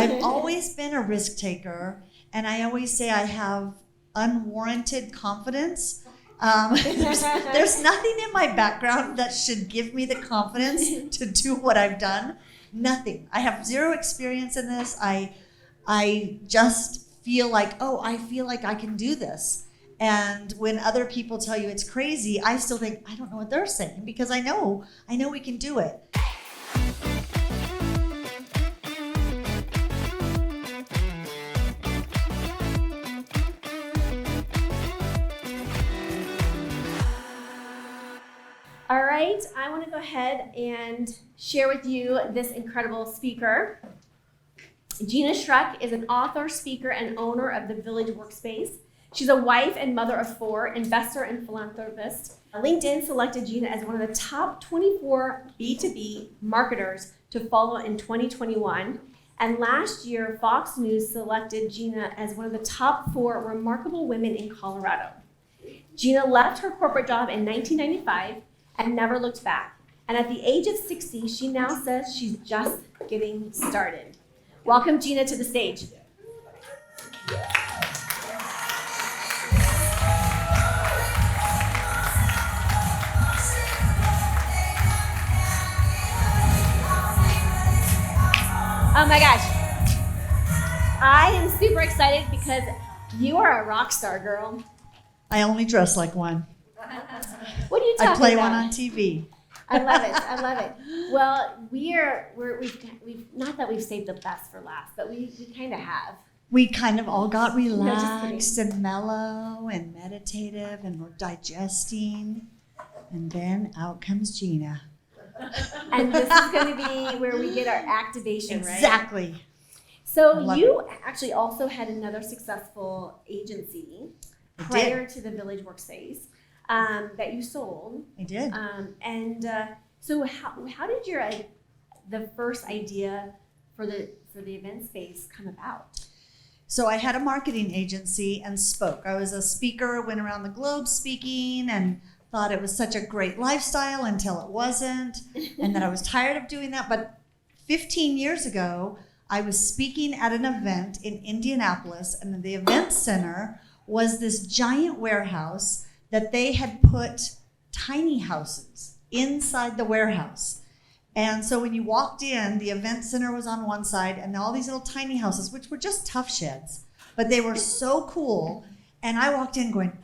I've always been a risk taker, and I always say I have unwarranted confidence. There's nothing in my background that should give me the confidence to do what I've done. Nothing. I have zero experience in this. I just feel like, I feel like I can do this. And when other people tell you it's crazy, I still think, I don't know what they're saying, because I know we can do it. All right, I want to go ahead and share with you this incredible speaker. Gina Schreck is an author, speaker, and owner of the Village Workspace. She's a wife and mother of 4, investor and philanthropist. LinkedIn selected Gina as one of the top 24 B2B marketers to follow in 2021. And last year, Fox News selected Gina as one of the top 4 remarkable women in Colorado. Gina left her corporate job in 1995 and never looked back. And at the age of 60, she now says she's just getting started. Welcome, Gina, to the stage. Oh my gosh. I am super excited because you are a rock star, girl. I only dress like one. What are you talking about? I play one on TV. I love it. I love it. Well, we've not that we've saved the best for last, but we kind of have. We kind of all got relaxed and mellow and meditative, and we're digesting. And then out comes Gina. And this is going to be where we get our activation, right? Exactly. So you actually also had another successful agency prior to the Village Workspace that you sold. I did. So how did the first idea for the event space come about? So I had a marketing agency and spoke. I was a speaker, went around the globe speaking, and thought it was such a great lifestyle until it wasn't, and that I was tired of doing that. But 15 years ago, I was speaking at an event in Indianapolis, and the event center was this giant warehouse that they had put tiny houses inside the warehouse. And so when you walked in, the event center was on one side, and all these little tiny houses, which were just tough sheds, but they were so cool. And I walked in going,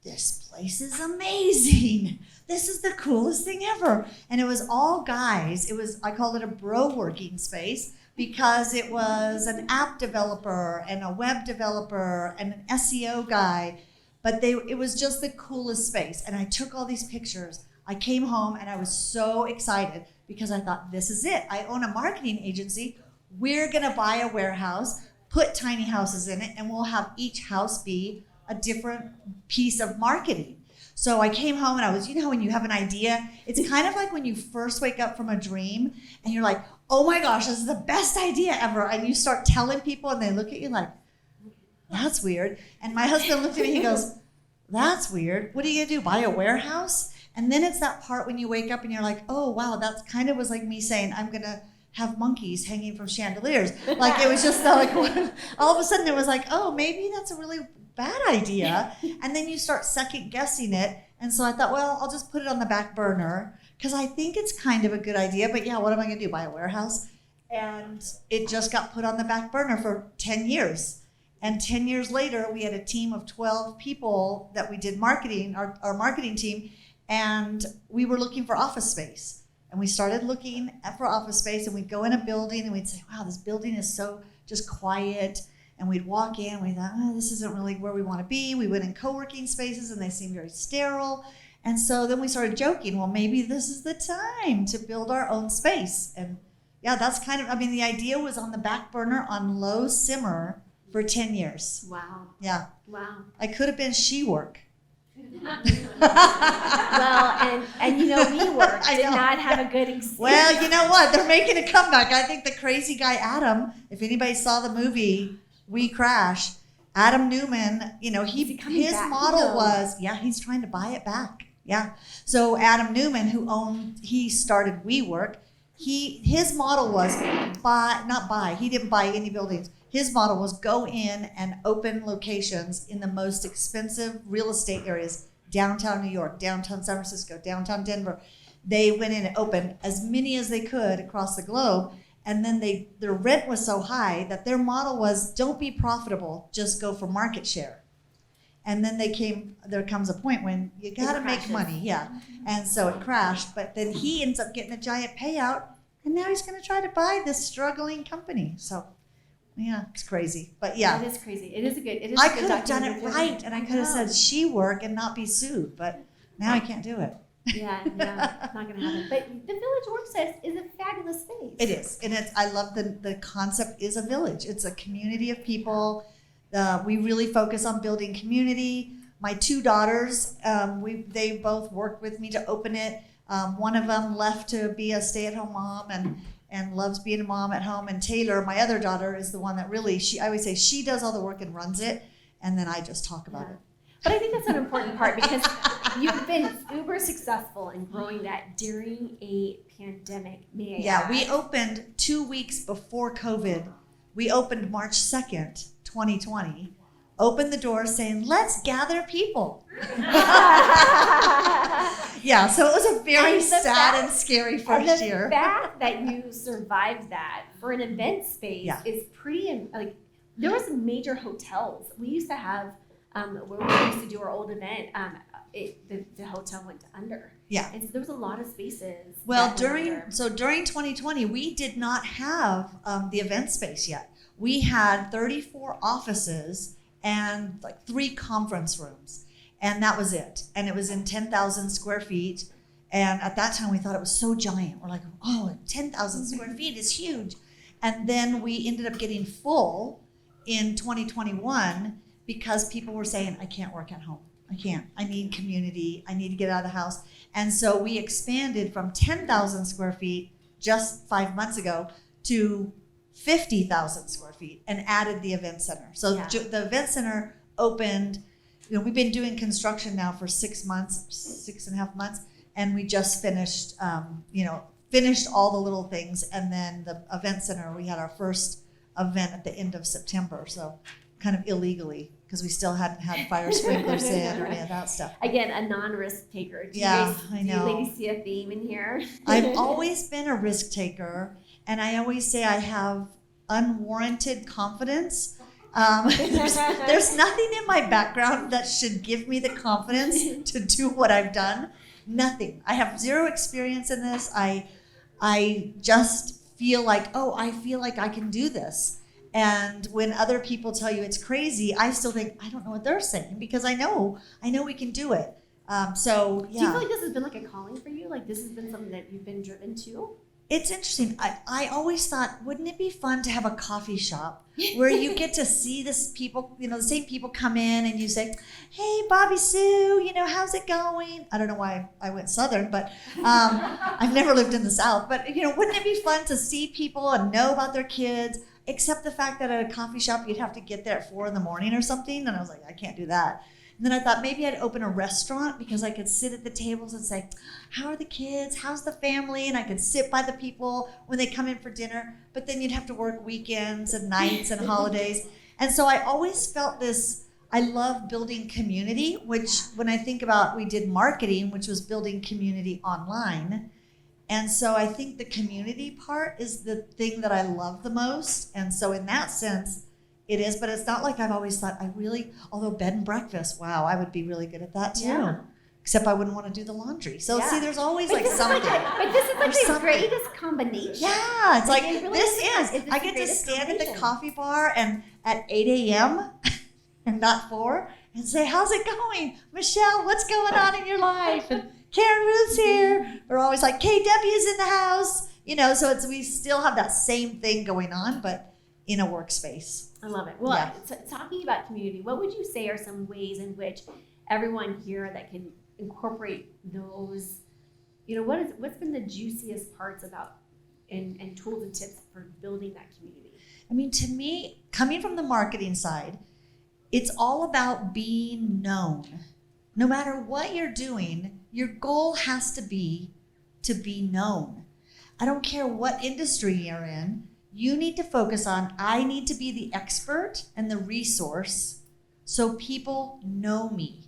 this place is amazing. This is the coolest thing ever. And it was all guys. I called it a bro working space because it was an app developer and a web developer and an SEO guy. But it was just the coolest space. And I took all these pictures. I came home and I was so excited because I thought, this is it. I own a marketing agency. We're gonna buy a warehouse, put tiny houses in it, and we'll have each house be a different piece of marketing. So I came home and I was, when you have an idea, it's kind of like when you first wake up from a dream and you're like, oh my gosh, this is the best idea ever. And you start telling people and they look at you like, that's weird. And my husband looked at me, he goes, that's weird. What are you gonna do, buy a warehouse? And then it's that part when you wake up and you're like, oh wow, that kind of was like me saying, I'm gonna have monkeys hanging from chandeliers. Like it was just like, all of a sudden it was like, oh, maybe that's a really bad idea. And then you start second guessing it. And so I thought, well, I'll just put it on the back burner because I think it's kind of a good idea. But yeah, what am I going to do? Buy a warehouse? And it just got put on the back burner for 10 years. And 10 years later, we had a team of 12 people that we did marketing, our marketing team, and we were looking for office space. And we started looking for office space, and we'd go in a building and we'd say, wow, this building is so just quiet. And we'd walk in, and we thought, this isn't really where we want to be. We went in co-working spaces, and they seemed very sterile. And so then we started joking, well, maybe this is the time to build our own space. And yeah, that's kind of, the idea was on the back burner on low simmer for 10 years. Wow. Yeah. Wow. I could have been she-work. Well, and WeWork did not have a good experience. Well, you know what? They're making a comeback. I think the crazy guy, Adam, if anybody saw the movie We Crash, Adam Newman, his model was, he's trying to buy it back. Yeah. So Adam Newman, he started WeWork, His model was he didn't buy any buildings. His model was go in and open locations in the most expensive real estate areas, downtown New York, downtown San Francisco, downtown Denver. They went in and opened as many as they could across the globe. And then their rent was so high that their model was don't be profitable, just go for market share. And then there comes a point when you got to make money. Yeah. And so it crashed. But then he ends up getting a giant payout. And now he's going to try to buy this struggling company. So, yeah, it's crazy. But yeah. It is crazy. I could have done it right. And I could have said she work and not be sued. But now I can't do it. Yeah, not going to happen. But the Village Workspace is a fabulous space. It is. And I love the concept is a village. It's a community of people. We really focus on building community. My two daughters, they both worked with me to open it. One of them left to be a stay-at-home mom and loves being a mom at home. And Taylor, my other daughter, is the one that really, I always say she does all the work and runs it. And then I just talk about it. But I think that's an important part because you've been uber successful in growing that during a pandemic. We opened 2 weeks before COVID. We opened March 2nd, 2020. Opened the doors saying, let's gather people. Yeah, so it was a very sad and scary first year. The fact that you survived that for an event space is pretty, there was major hotels. We used to have, where we used to do our old event, the hotel went under. Yeah. And so there was a lot of spaces. Well, during 2020, we did not have the event space yet. We had 34 offices and like 3 conference rooms. And that was it. And it was in 10,000 square feet. And at that time, we thought it was so giant. We're like, 10,000 square feet is huge. And then we ended up getting full in 2021 because people were saying, I can't work at home. I can't. I need community. I need to get out of the house. And so we expanded from 10,000 square feet just 5 months ago to 50,000 square feet and added the event center. So the event center opened, we've been doing construction now for 6 months, 6.5 months, and we just finished, finished all the little things. And then the event center, we had our first event at the end of September. So kind of illegally, because we still hadn't had fire sprinklers in or any of that stuff. Again, a non-risk taker. Do I know. Do you ladies see a theme in here? I've always been a risk taker, and I always say I have unwarranted confidence. There's nothing in my background that should give me the confidence to do what I've done. Nothing. I have zero experience in this. I just feel like, I feel like I can do this. And when other people tell you it's crazy, I still think, I don't know what they're saying because I know we can do it. Do you feel like this has been like a calling for you? Like this has been something that you've been driven to? It's interesting. I always thought, wouldn't it be fun to have a coffee shop where you get to see the same people come in and you say, hey, Bobby Sue, how's it going? I don't know why I went Southern, but I've never lived in the South. But, wouldn't it be fun to see people and know about their kids, except the fact that at a coffee shop, you'd have to get there at 4 a.m. or something. And I was like, I can't do that. And then I thought maybe I'd open a restaurant because I could sit at the tables and say, how are the kids? How's the family? And I could sit by the people when they come in for dinner. But then you'd have to work weekends and nights and holidays. And so I always felt this, I love building community, which when I think about, we did marketing, which was building community online. And so I think the community part is the thing that I love the most. And so in that sense, it is, but it's not like I've always thought although bed and breakfast, wow, I would be really good at that too. Yeah. Except I wouldn't want to do the laundry. So see, there's always something. But this is like the greatest combination. Yeah, it's like, it really this is. I get to stand at the coffee bar and at 8 a.m. and not 4 and say, how's it going? Michelle, what's going on in your life? And Karen Ruth's here. We're always like, KW's in the house. So we still have that same thing going on, but in a workspace. I love it. Well, talking about community, what would you say are some ways in which everyone here that can incorporate those, what's been the juiciest parts about and tools and tips for building that community? I mean, to me, coming from the marketing side, it's all about being known. No matter what you're doing, your goal has to be known. I don't care what industry you're in. You need to focus on, I need to be the expert and the resource so people know me.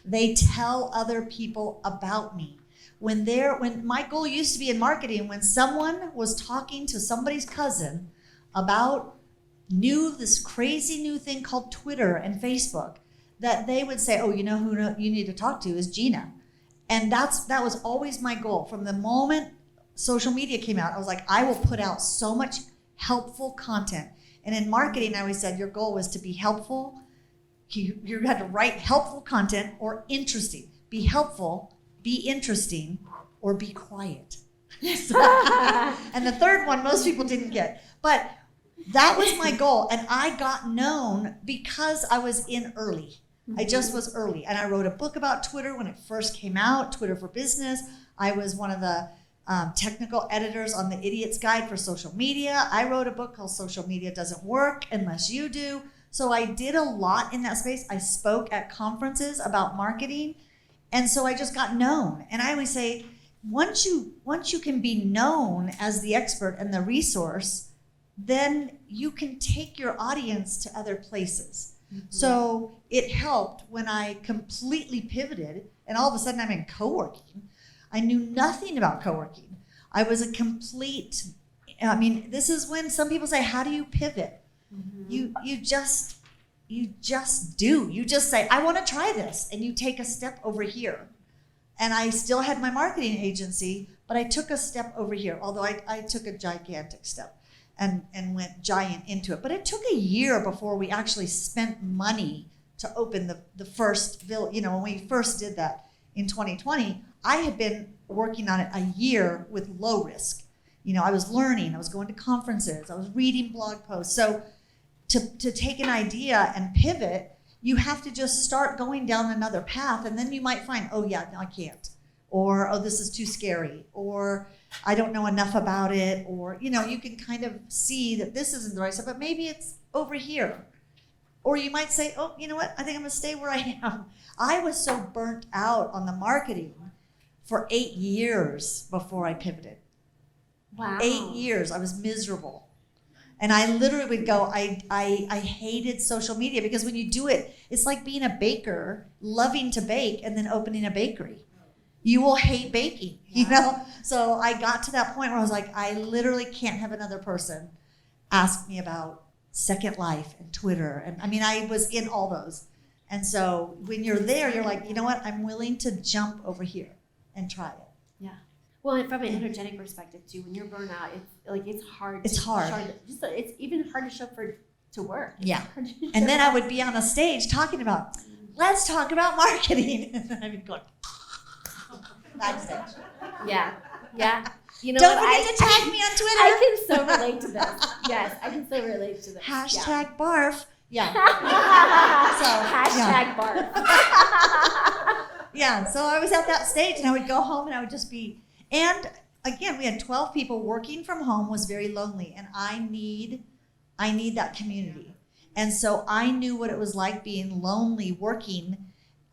They tell other people about me. When my goal used to be in marketing, when someone was talking to somebody's cousin about this crazy new thing called Twitter and Facebook, that they would say, oh, you know who you need to talk to is Gina. And that was always my goal. From the moment social media came out, I was like, I will put out so much helpful content. And in marketing, I always said your goal was to be helpful. You had to write helpful content or interesting. Be helpful, be interesting, or be quiet. And the third one, most people didn't get. But that was my goal. And I got known because I was in early. I just was early. And I wrote a book about Twitter when it first came out, Twitter for Business. I was one of the technical editors on the Idiot's Guide for Social Media. I wrote a book called Social Media Doesn't Work Unless You Do. So I did a lot in that space. I spoke at conferences about marketing. And so I just got known. And I always say, once you can be known as the expert and the resource, then you can take your audience to other places. Mm-hmm. So it helped when I completely pivoted and all of a sudden I'm in co-working. I knew nothing about co-working. I was a complete, this is when some people say, how do you pivot? Mm-hmm. You just do. You just say, I want to try this. And you take a step over here. And I still had my marketing agency, but I took a step over here, although I took a gigantic step and went giant into it. But it took a year before we actually spent money to open the first Village. When we first did that in 2020, I had been working on it a year with low risk. I was learning, I was going to conferences, I was reading blog posts. So to take an idea and pivot, you have to just start going down another path, and then you might find, oh yeah, no, I can't. Or, oh, this is too scary. Or, I don't know enough about it. Or, you can kind of see that this isn't the right stuff, but maybe it's over here. Or you might say, oh, you know what? I think I'm going to stay where I am. I was so burnt out on the marketing for 8 years before I pivoted. Wow. 8 years. I was miserable. And I literally would go, I hated social media because when you do it, it's like being a baker, loving to bake, and then opening a bakery. You will hate baking, So I got to that point where I was like, I literally can't have another person ask me about Second Life and Twitter. And I was in all those. And so when you're there, you're like, you know what? I'm willing to jump over here and try it. Yeah. Well, and from an energetic perspective too, when you're burnt out, it's hard. It's hard. It's even hard to show up to work. Yeah. And then I would be on a stage talking about, let's talk about marketing. And then I would go backstage. Yeah. Yeah. Don't forget to tag me on Twitter. I can so relate to this. Yes, I can so relate to this. Hashtag barf. Yeah. Hashtag barf. Yeah. So I was at that stage and I would go home and I would just be, and again, we had 12 people working from home, was very lonely, and I need that community. And so I knew what it was like being lonely working.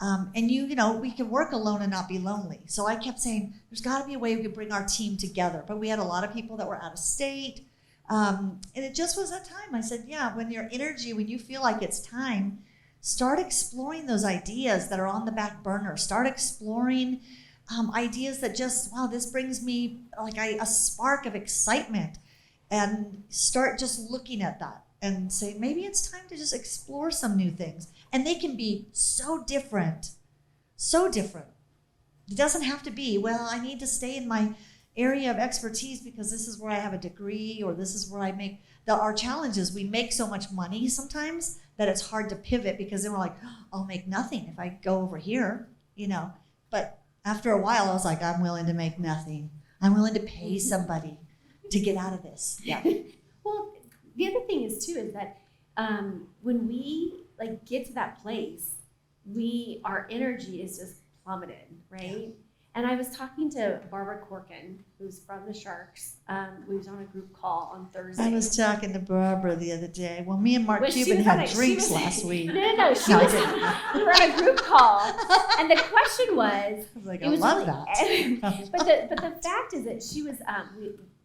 And we could work alone and not be lonely. So I kept saying, there's got to be a way we could bring our team together. But we had a lot of people that were out of state. And it just was that time. I said, yeah, when you feel like it's time, start exploring those ideas that are on the back burner. Start exploring ideas that just, wow, this brings me like a spark of excitement. And start just looking at that and say, maybe it's time to just explore some new things. And they can be so different, so different. It doesn't have to be, well, I need to stay in my area of expertise because this is where I have a degree, or this is where I make, our challenge is we make so much money sometimes that it's hard to pivot, because then we're like, oh, I'll make nothing if I go over here, But after a while, I was like, I'm willing to make nothing. I'm willing to pay somebody to get out of this. Yeah. Well, the other thing is too, is that when we get to that place, our energy is just plummeted, right? Yeah. And I was talking to Barbara Corkin, who's from the Sharks. We was on a group call on Thursday. I was talking to Barbara the other day. Well, me and Mark Cuban had drinks last week. No. We were on a group call, and the question was, I was like, I love that. But the fact is that she was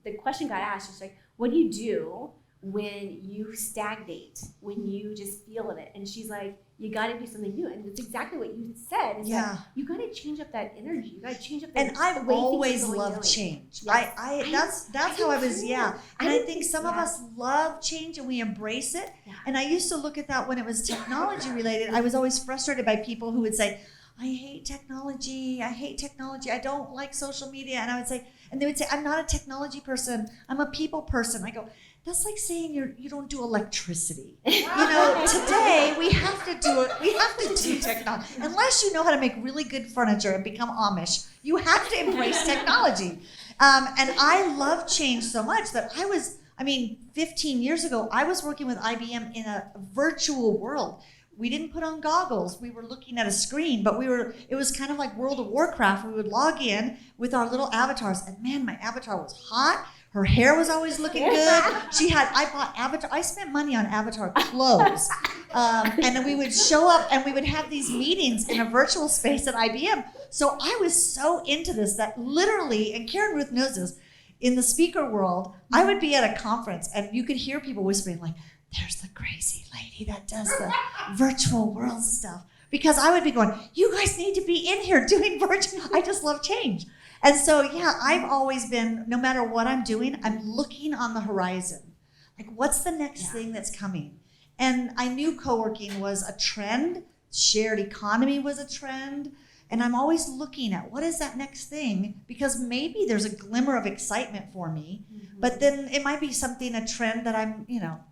the question got asked, she's like, what do you do when you stagnate, when you just feel it? And she's like, you got to do something new. And it's exactly what you said. Is that you got to change up that energy. You got to change up. And I've always loved change. Yes. That's how I was. Yeah. And I think some of us love change and we embrace it. Yeah. And I used to look at that when it was technology related. I was always frustrated by people who would say, I hate technology. I don't like social media. And I would say, and they would say, I'm not a technology person. I'm a people person. I go, that's like saying you don't do electricity. Today we have to do it. We have to do technology. Unless you know how to make really good furniture and become Amish, you have to embrace technology. And I love change so much that 15 years ago, I was working with IBM in a virtual world. We didn't put on goggles. We were looking at a screen, but it was kind of like World of Warcraft. We would log in with our little avatars, and man, my avatar was hot. Her hair was always looking good. I bought avatar. I spent money on avatar clothes. And then we would show up and we would have these meetings in a virtual space at IBM. So I was so into this that literally, and Karen Ruth knows this, in the speaker world, I would be at a conference and you could hear people whispering like, there's the crazy lady that does the virtual world stuff. Because I would be going, you guys need to be in here doing virtual. I just love change. And so, I've always been, no matter what I'm doing, I'm looking on the horizon. Like, what's the next thing that's coming? And I knew co-working was a trend. Shared economy was a trend. And I'm always looking at what is that next thing? Because maybe there's a glimmer of excitement for me, but then it might be something, a trend that I'm,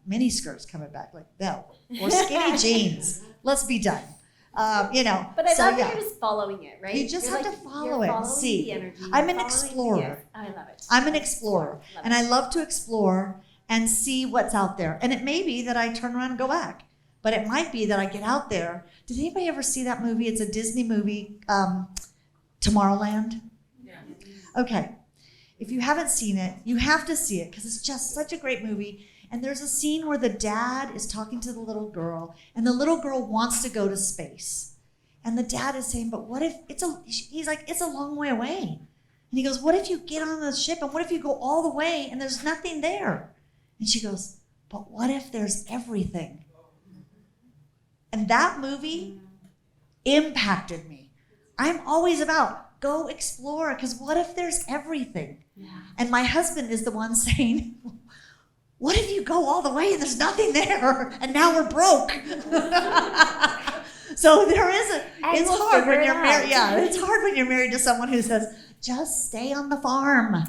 mini skirts coming back like that, or skinny jeans. Let's be done. But I love that you're just following it, right? You just have to follow it and see. The energy. I'm an explorer. I love it. I'm an explorer. And I love to explore and see what's out there. And it may be that I turn around and go back. But it might be that I get out there. Did anybody ever see that movie? It's a Disney movie, Tomorrowland? Yeah. Okay. If you haven't seen it, you have to see it because it's just such a great movie. And there's a scene where the dad is talking to the little girl, and the little girl wants to go to space. And the dad is saying, but what if he's like, it's a long way away. And he goes, what if you get on the ship, and what if you go all the way and there's nothing there? And she goes, but what if there's everything? And that movie impacted me. I'm always about go explore, because what if there's everything? Yeah. And my husband is the one saying, what if you go all the way and there's nothing there and now we're broke? So it's hard when you're married. Yeah, it's hard when you're married to someone who says, just stay on the farm. And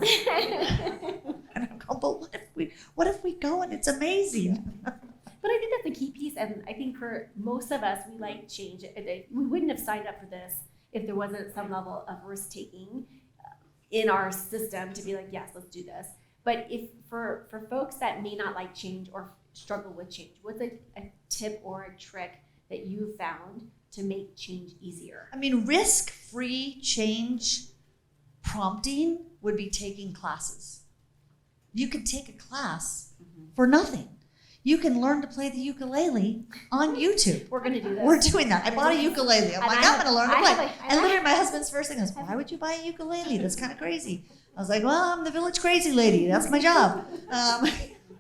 I'm going, but what if we go and it's amazing? But I think that's a key piece, and I think for most of us, we like change. We wouldn't have signed up for this if there wasn't some level of risk-taking in our system to be like, yes, let's do this. But if for folks that may not like change or struggle with change, what's a tip or a trick that you found to make change easier? Risk-free change prompting would be taking classes. You could take a class for nothing. You can learn to play the ukulele on YouTube. We're going to do this. We're doing that. I bought a ukulele. I'm going to learn to play. And literally my husband's first thing is, why would you buy a ukulele? That's kind of crazy. I was like, well, I'm the village crazy lady. That's my job.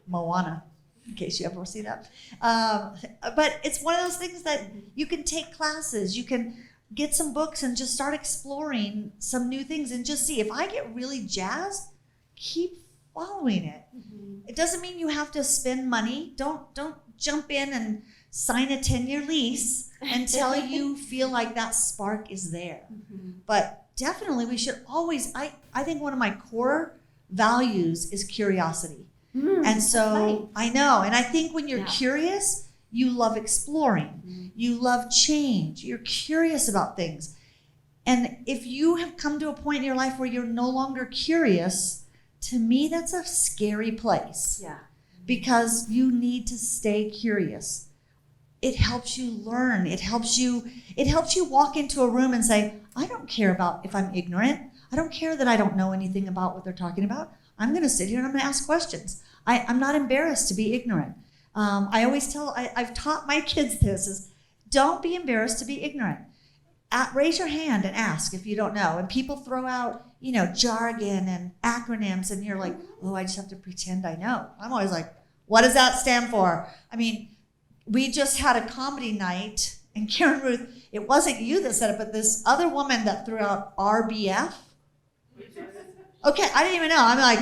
Moana, in case you ever see that. But it's one of those things that you can take classes. You can get some books and just start exploring some new things and just see. If I get really jazzed, keep following it. It doesn't mean you have to spend money. Don't jump in and sign a 10-year lease until you feel like that spark is there. But definitely we should always, I think one of my core values is curiosity. And so I know, and I think when you're curious, you love exploring. You love change. You're curious about things. And if you have come to a point in your life where you're no longer curious, to me, that's a scary place. Yeah. Because you need to stay curious. It helps you learn. It helps you walk into a room and say, I don't care about if I'm ignorant. I don't care that I don't know anything about what they're talking about. I'm going to sit here and I'm going to ask questions. I'm not embarrassed to be ignorant. I always I've taught my kids this, is don't be embarrassed to be ignorant. Raise your hand and ask if you don't know. And people throw out jargon and acronyms, and you're like, oh, I just have to pretend I know. I'm always like, what does that stand for? I mean, we just had a comedy night, and Karen Ruth, it wasn't you that said it, but this other woman that threw out RBF. Okay, I didn't even know. I'm like,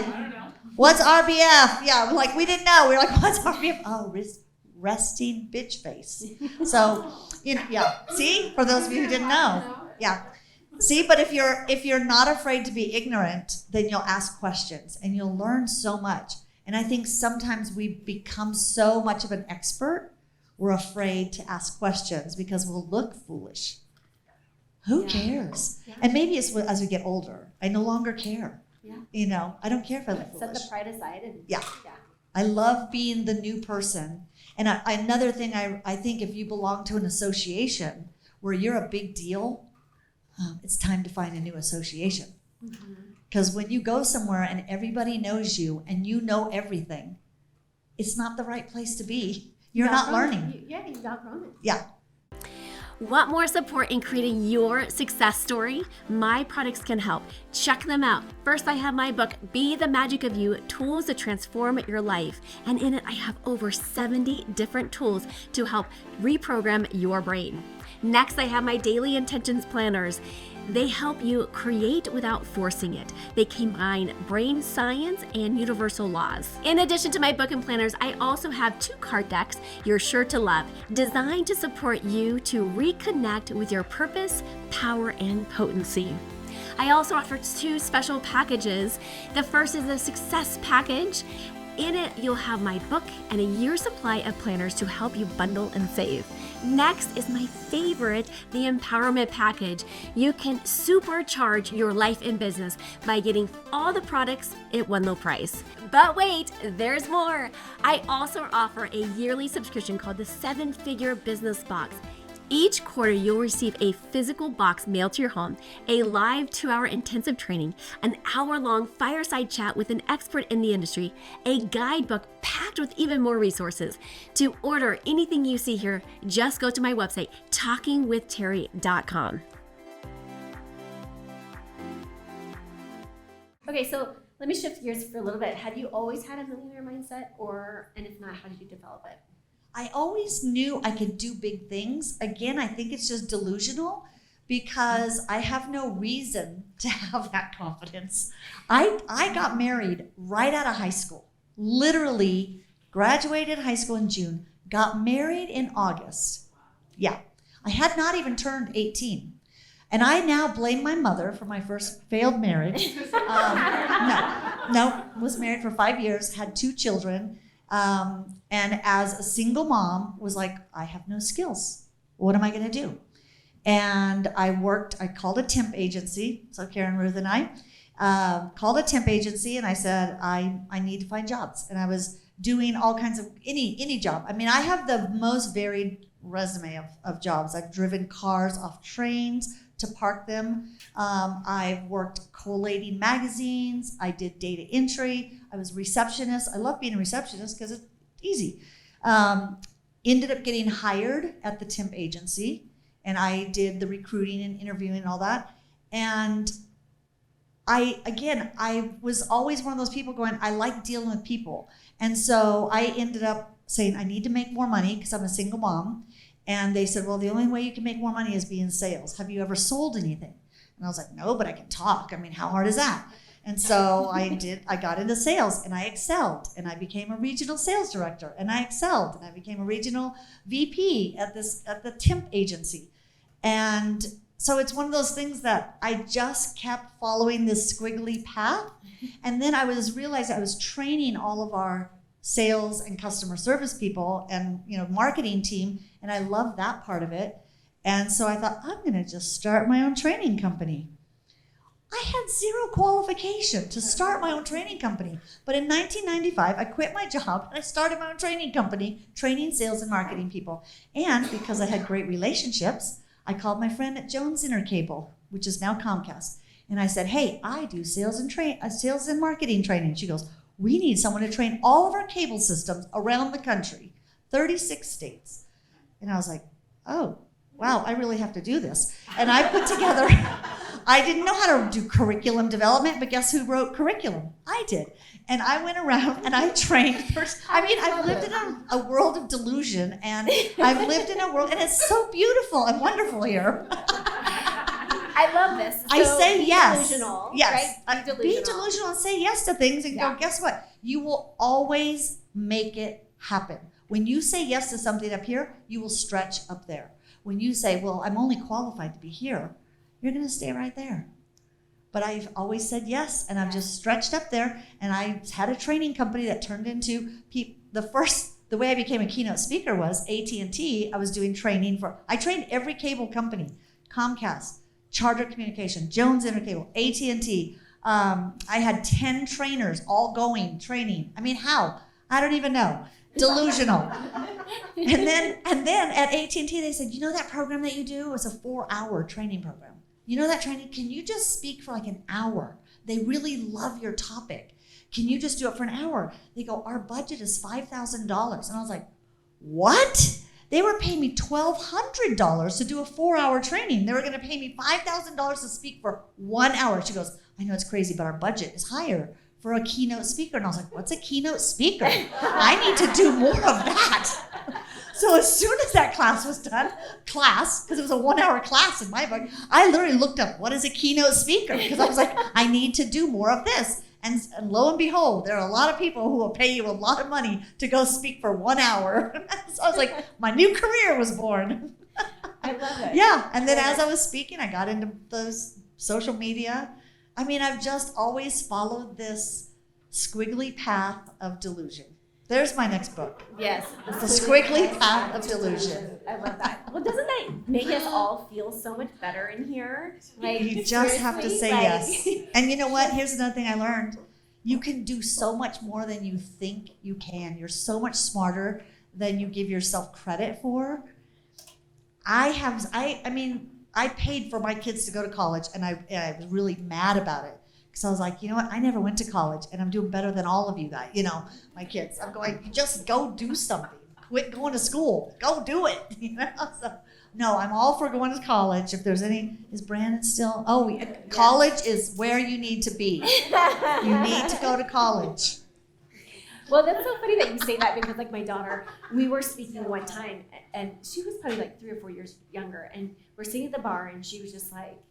what's RBF? Yeah, like we didn't know. We were like, what's RBF? Oh, resting bitch face. So, yeah. See, for those of you who didn't know, yeah. See, but if you're not afraid to be ignorant, then you'll ask questions and you'll learn so much. And I think sometimes we become so much of an expert, we're afraid to ask questions because we'll look foolish. Who cares? Yeah. And maybe it's as we get older, I no longer care. Yeah. I don't care if I look foolish. Set the pride aside. Yeah. I love being the new person. And another thing, I think if you belong to an association where you're a big deal, it's time to find a new association. Because when you go somewhere and everybody knows you and you know everything, it's not the right place to be. You're not learning. You've outgrown it. Yeah. Want more support in creating your success story? My products can help. Check them out. First, I have my book, Be the Magic of You, Tools to Transform Your Life. And in it, I have over 70 different tools to help reprogram your brain. Next, I have my daily intentions planners. They help you create without forcing it. They combine brain science and universal laws. In addition to my book and planners, I also have 2 card decks you're sure to love, designed to support you to reconnect with your purpose, power, and potency. I also offer 2 special packages. The first is the Success Package. In it, you'll have my book and a year's supply of planners to help you bundle and save. Next is my favorite, the Empowerment Package. You can supercharge your life and business by getting all the products at one low price. But wait, there's more. I also offer a yearly subscription called the 7-Figure Business Box. Each quarter, you'll receive a physical box mailed to your home, a live 2-hour intensive training, an hour-long fireside chat with an expert in the industry, a guidebook packed with even more resources. To order anything you see here, just go to my website, talkingwithteri.com. Okay, so let me shift gears for a little bit. Have you always had a millionaire mindset, and if not, how did you develop it? I always knew I could do big things. Again, I think it's just delusional because I have no reason to have that confidence. I got married right out of high school. Literally graduated high school in June, got married in August. Yeah, I had not even turned 18. And I now blame my mother for my first failed marriage. No, was married for 5 years, had 2 children. And as a single mom was like, I have no skills. What am I going to do? And I called a temp agency. So Karen, Ruth, and I called a temp agency and I said, I need to find jobs. And I was doing all kinds of, any job. I mean, I have the most varied resume of jobs. I've driven cars off trains to park them. I've worked collating magazines. I did data entry. I was a receptionist. I love being a receptionist because it's easy. Ended up getting hired at the temp agency, and I did the recruiting and interviewing and all that. And I was always one of those people going, I like dealing with people. And so I ended up saying, I need to make more money because I'm a single mom. And they said, well, the only way you can make more money is be in sales. Have you ever sold anything? And I was like, no, but I can talk. I mean, how hard is that? And so I got into sales and I excelled and I became a regional sales director and I excelled and I became a regional VP at the temp agency. And so it's one of those things that I just kept following this squiggly path. And then I realized I was training all of our sales and customer service people and marketing team, and I love that part of it. And so I thought, I'm going to just start my own training company. I had 0 qualification to start my own training company. But in 1995, I quit my job and I started my own training company, training sales and marketing people. And because I had great relationships, I called my friend at Jones Intercable, which is now Comcast. And I said, hey, I do sales and marketing training. She goes, we need someone to train all of our cable systems around the country, 36 states. And I was like, oh, wow, I really have to do this. And I put together I didn't know how to do curriculum development, but guess who wrote curriculum? I did. And I went around and I trained first. I mean, I've lived in a world of delusion, and I've lived in a world, and it's so beautiful and wonderful here. I love this. So I say yes. Delusional, yes. right? Be delusional and say yes to things and go, guess what? You will always make it happen. When you say yes to something up here, you will stretch up there. When you say, well, I'm only qualified to be here, you're going to stay right there. But I've always said yes, and I've just stretched up there. And I had a training company that turned into the way I became a keynote speaker was AT&T. I was doing training I trained every cable company, Comcast, Charter Communication, Jones Intercable, AT&T. I had 10 trainers all going training. I mean, how? I don't even know. Delusional. And then at AT&T, they said, you know that program that you do? It's a 4-hour training program. You know that training? Can you just speak for like an hour? They really love your topic. Can you just do it for an hour? They go, our budget is $5,000. And I was like, what? They were paying me $1,200 to do a 4-hour training. They were going to pay me $5,000 to speak for 1 hour. She goes, I know it's crazy, but our budget is higher for a keynote speaker. And I was like, what's a keynote speaker? I need to do more of that. So as soon as that class was done, because it was a 1-hour class in my book, I literally looked up, what is a keynote speaker? Because I was like, I need to do more of this. And lo and behold, there are a lot of people who will pay you a lot of money to go speak for 1 hour. So I was like, my new career was born. I love it. Yeah. And then as I was speaking, I got into those social media. I mean, I've just always followed this squiggly path of delusion. There's my next book. Yes. The squiggly path of delusion. I love that. Well, doesn't that make us all feel so much better in here? Like, you just have to say yes. And you know what? Here's another thing I learned. You can do so much more than you think you can. You're so much smarter than you give yourself credit for. I paid for my kids to go to college, and I was really mad about it. So I was like, you know what? I never went to college, and I'm doing better than all of you guys, my kids. I'm going, just go do something. Quit going to school. Go do it. So, no, I'm all for going to college. If there's is Brandon still? College is where you need to be. You need to go to college. Well, that's so funny that you say that, because like my daughter, we were speaking one time, and she was probably like 3 or 4 years younger, and we're sitting at the bar, and she was just like,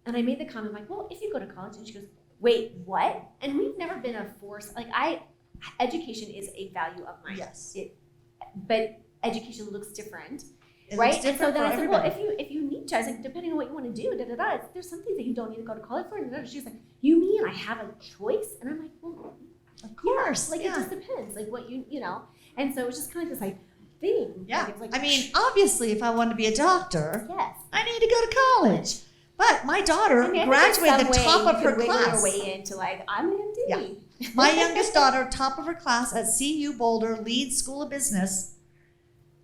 and I made the comment like, well, if you go to college, and she goes, wait, what? And we've never been a force. Education is a value of mine. Yes. But education looks different, It right? looks different and so then for I said, well, everybody. if you need to, I was like, depending on what you want to do, there's some things that you don't need to go to college for. And she's like, you mean I have a choice? And I'm like, well, Of course. it just depends, like what you know. And so it was just kind of this like thing. Yeah. Like, it was like, I mean, obviously, if I wanted to be a doctor, yes. I need to go to college. But my daughter I think graduated the some top way of you her could wiggle class. your way into like, I'm an MD. Yeah. My youngest daughter, top of her class at CU Boulder, Leeds School of Business.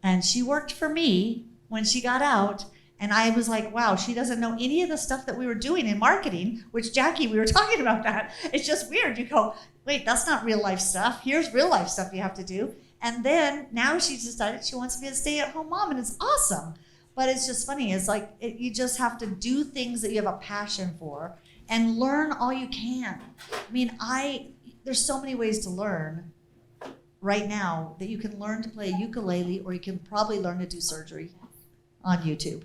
And she worked for me when she got out. And I was like, wow, she doesn't know any of the stuff that we were doing in marketing, which, Jackie, we were talking about that. It's just weird. You go, wait, that's not real life stuff. Here's real life stuff you have to do. And then now she's decided she wants to be a stay-at-home mom, and it's awesome. But it's just funny. It's like you just have to do things that you have a passion for and learn all you can. I mean, there's so many ways to learn right now that you can learn to play ukulele, or you can probably learn to do surgery on YouTube.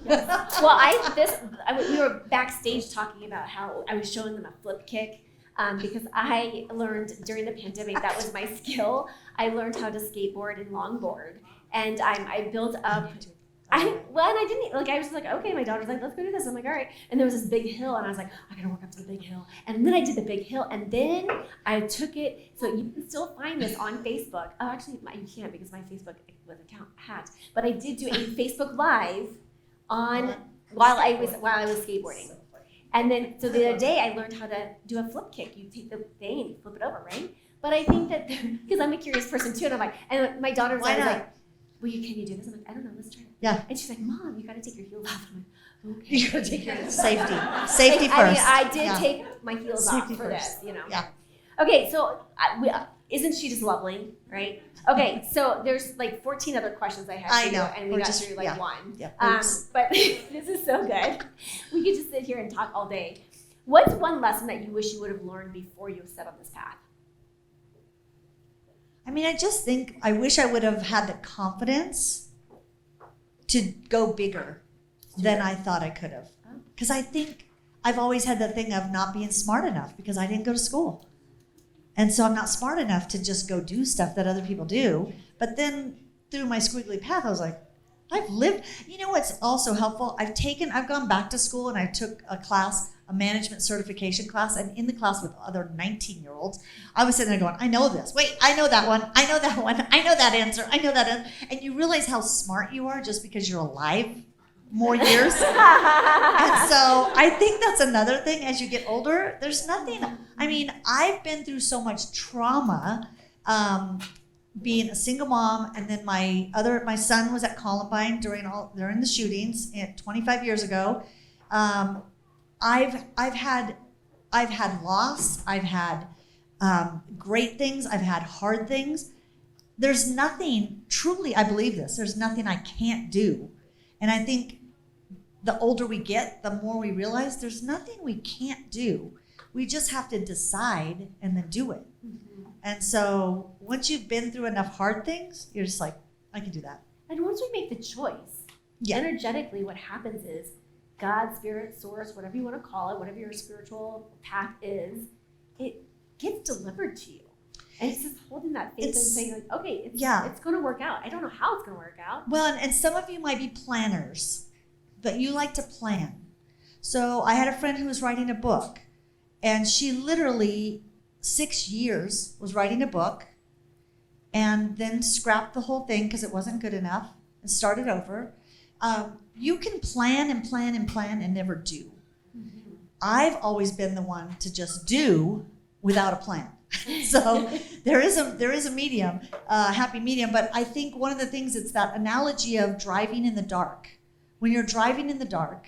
Yes. Well, we were backstage talking about how I was showing them a flip kick because I learned during the pandemic, that was my skill. I learned how to skateboard and longboard, and I built up. I was just like, okay, my daughter's like, let's go do this. I'm like, all right. And there was this big hill, and I was like, I gotta work up to the big hill. And then I did the big hill, and then I took it. So you can still find this on Facebook. Oh, actually, you can't, because my Facebook was account hacked. But I did do a Facebook Live while I was skateboarding. And then, so the other day, I learned how to do a flip kick. You take the thing and you flip it over, right? But I think that, because I'm a curious person too, and I'm like, and my daughter was always like, can you do this? I'm like, I don't know, let's try it. Yeah. And she's like, Mom, you gotta take your heels off. I'm like, okay. You gotta take your safety first. I did take my heels off for this, Yeah. Okay, so Isn't she just lovely, right? Okay, so there's like 14 other questions I have for you, and we got through like one. Yeah, but this is so good. We could just sit here and talk all day. What's one lesson that you wish you would have learned before you set on this path? I mean, I just think I wish I would have had the confidence to go bigger than I thought I could have. Because I think I've always had the thing of not being smart enough because I didn't go to school. And so I'm not smart enough to just go do stuff that other people do. But then through my squiggly path, I was like, I've lived. You know what's also helpful? I've gone back to school and I took a class, a management certification class, and in the class with other 19-year-olds, I was sitting there going, I know this. Wait, I know that one. I know that one. I know that answer. I know that answer. And you realize how smart you are just because you're alive more years. And so I think that's another thing as you get older. There's nothing, I mean, I've been through so much trauma, being a single mom, and then my son was at Columbine during the shootings 25 years ago. I've had loss, I've had great things, I've had hard things. There's nothing, truly I believe this, there's nothing I can't do. And I think the older we get, the more we realize there's nothing we can't do. We just have to decide and then do it. Mm-hmm. And so once you've been through enough hard things, you're just like, I can do that. And once we make the choice, energetically what happens is God, spirit, source, whatever you want to call it, whatever your spiritual path is, it gets delivered to you. And it's just holding that faith and saying, like, okay, it's going to work out. I don't know how it's going to work out. Well, and some of you might be planners, but you like to plan. So I had a friend who was writing a book, and she literally 6 years was writing a book and then scrapped the whole thing because it wasn't good enough and started over. You can plan and plan and plan and never do. Mm-hmm. I've always been the one to just do without a plan. So there is a medium, happy medium. But I think one of the things, it's that analogy of driving in the dark. When you're driving in the dark,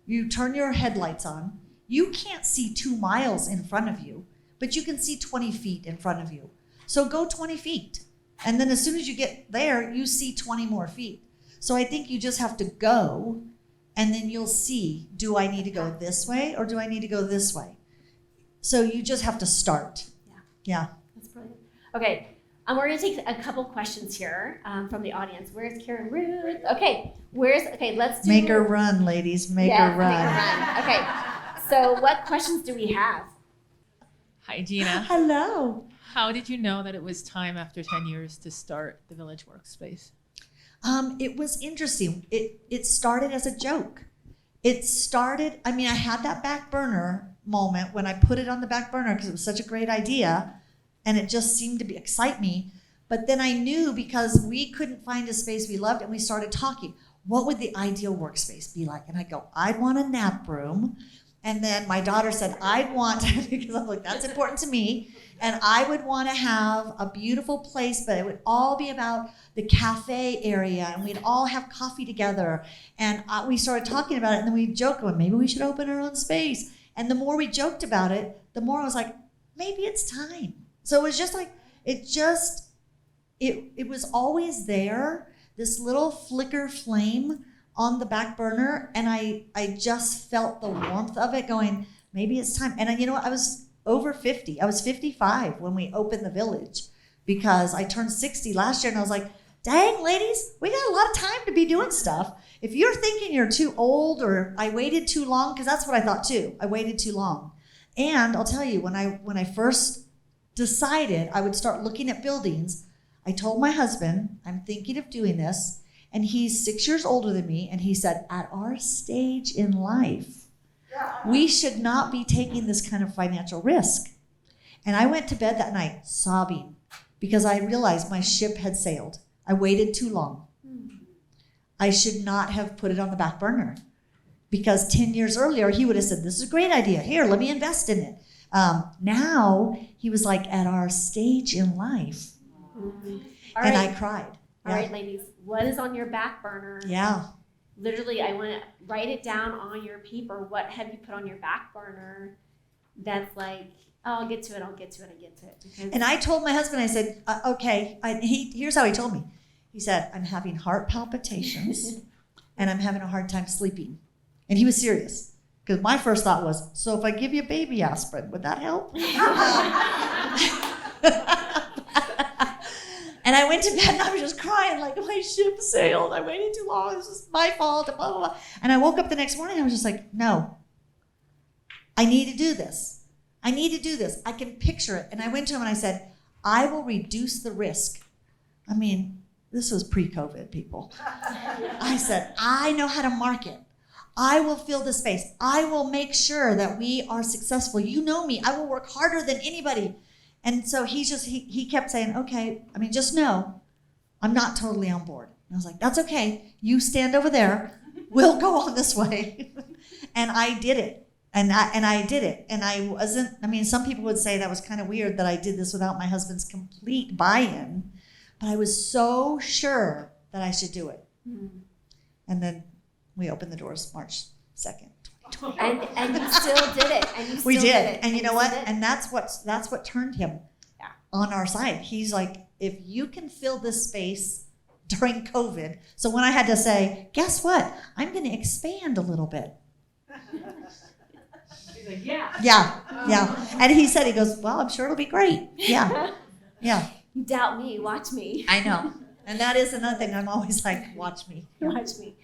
you turn your headlights on. You can't see 2 miles in front of you, but you can see 20 feet in front of you. So go 20 feet. And then as soon as you get there, you see 20 more feet. So I think you just have to go, and then you'll see, do I need to go this way or do I need to go this way? So you just have to start. Yeah. That's brilliant. Okay, we're going to take a couple questions here from the audience. Where's Karen Ruth? Okay, let's do... Make her run, ladies. Make her run. Make her run. Okay, so what questions do we have? Hi, Gina. Hello. How did you know that it was time after 10 years to start the Village Workspace? It was interesting. It started as a joke. I had that back burner moment when I put it on the back burner because it was such a great idea and it just seemed to excite me. But then I knew, because we couldn't find a space we loved, and we started talking, what would the ideal workspace be like? And I go, I'd want a nap room. And then my daughter said, I'd want, because I'm like, that's important to me. And I would want to have a beautiful place, but it would all be about the cafe area, and we'd all have coffee together. And we started talking about it, and then we joked, well, maybe we should open our own space. And the more we joked about it, the more I was like, maybe it's time. So it was just like, it was always there, this little flicker flame on the back burner. And I just felt the warmth of it going, maybe it's time. And you know what? I was over 50. I was 55 when we opened the Village, because I turned 60 last year, and I was like, dang, ladies, we got a lot of time to be doing stuff. If you're thinking you're too old or I waited too long, because that's what I thought too. I waited too long. And I'll tell you, when I first decided I would start looking at buildings, I told my husband, I'm thinking of doing this. And he's 6 years older than me. And he said, at our stage in life, we should not be taking this kind of financial risk. And I went to bed that night sobbing because I realized my ship had sailed. I waited too long. I should not have put it on the back burner, because 10 years earlier, he would have said, this is a great idea. Here, let me invest in it. Now, he was like, at our stage in life. Mm-hmm. And I cried. All right, ladies, what is on your back burner? Yeah. Literally, I want to write it down on your paper. What have you put on your back burner that's like I'll get to it. Because And I told my husband, I said, okay, here's how he told me. He said, I'm having heart palpitations and I'm having a hard time sleeping. And he was serious. Because my first thought was, so if I give you a baby aspirin, would that help? And I went to bed and I was just crying like my ship sailed. I waited too long. This is my fault. Blah, blah, blah. And I woke up the next morning and I was just like, no, I need to do this. I need to do this. I can picture it. And I went to him and I said, I will reduce the risk. I mean, this was pre-COVID, people. I said, I know how to market. I will fill the space. I will make sure that we are successful. You know me. I will work harder than anybody. And so he kept saying, okay, I mean, just know I'm not totally on board. And I was like, that's okay. You stand over there. We'll go on this way. And I did it. And I did it. And I wasn't, I mean, some people would say that was kind of weird that I did this without my husband's complete buy-in. But I was so sure that I should do it. Mm-hmm. And then we opened the doors March 2nd. And you still did it. We did. And you know what? And that's what turned him on our side. He's like, if you can fill this space during COVID. So when I had to say, guess what? I'm going to expand a little bit. He's like, yeah. Yeah. And he said, he goes, well, I'm sure it'll be great. Yeah. Yeah. You doubt me, watch me. I know. And that is another thing. I'm always like, watch me. Watch me.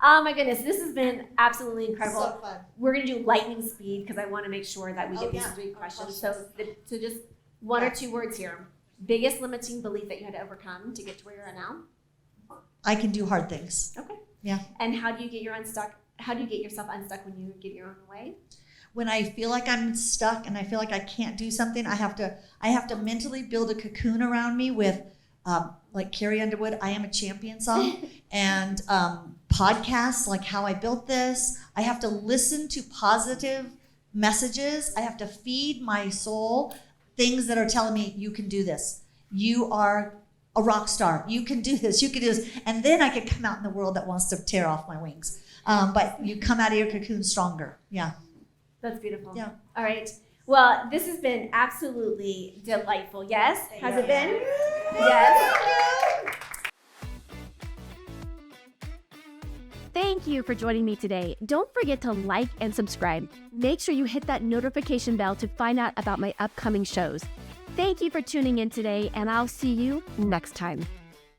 Oh my goodness, this has been absolutely incredible. So fun. We're going to do lightning speed because I want to make sure that we get these 3 questions. So just 1 or 2 words here. Biggest limiting belief that you had to overcome to get to where you're at now? I can do hard things. Okay. Yeah. And how do you get yourself unstuck when you get your own way? When I feel like I'm stuck and I feel like I can't do something, I have to mentally build a cocoon around me with like Carrie Underwood, I Am a Champion song, and podcasts like How I Built This. I have to listen to positive messages. I have to feed my soul things that are telling me, you can do this. You are a rock star. You can do this. You can do this. And then I can come out in the world that wants to tear off my wings. But you come out of your cocoon stronger. Yeah. That's beautiful. Yeah. All right. Well, this has been absolutely delightful. Yes? Has it been? Yes. Thank you for joining me today. Don't forget to like and subscribe. Make sure you hit that notification bell to find out about my upcoming shows. Thank you for tuning in today, and I'll see you next time.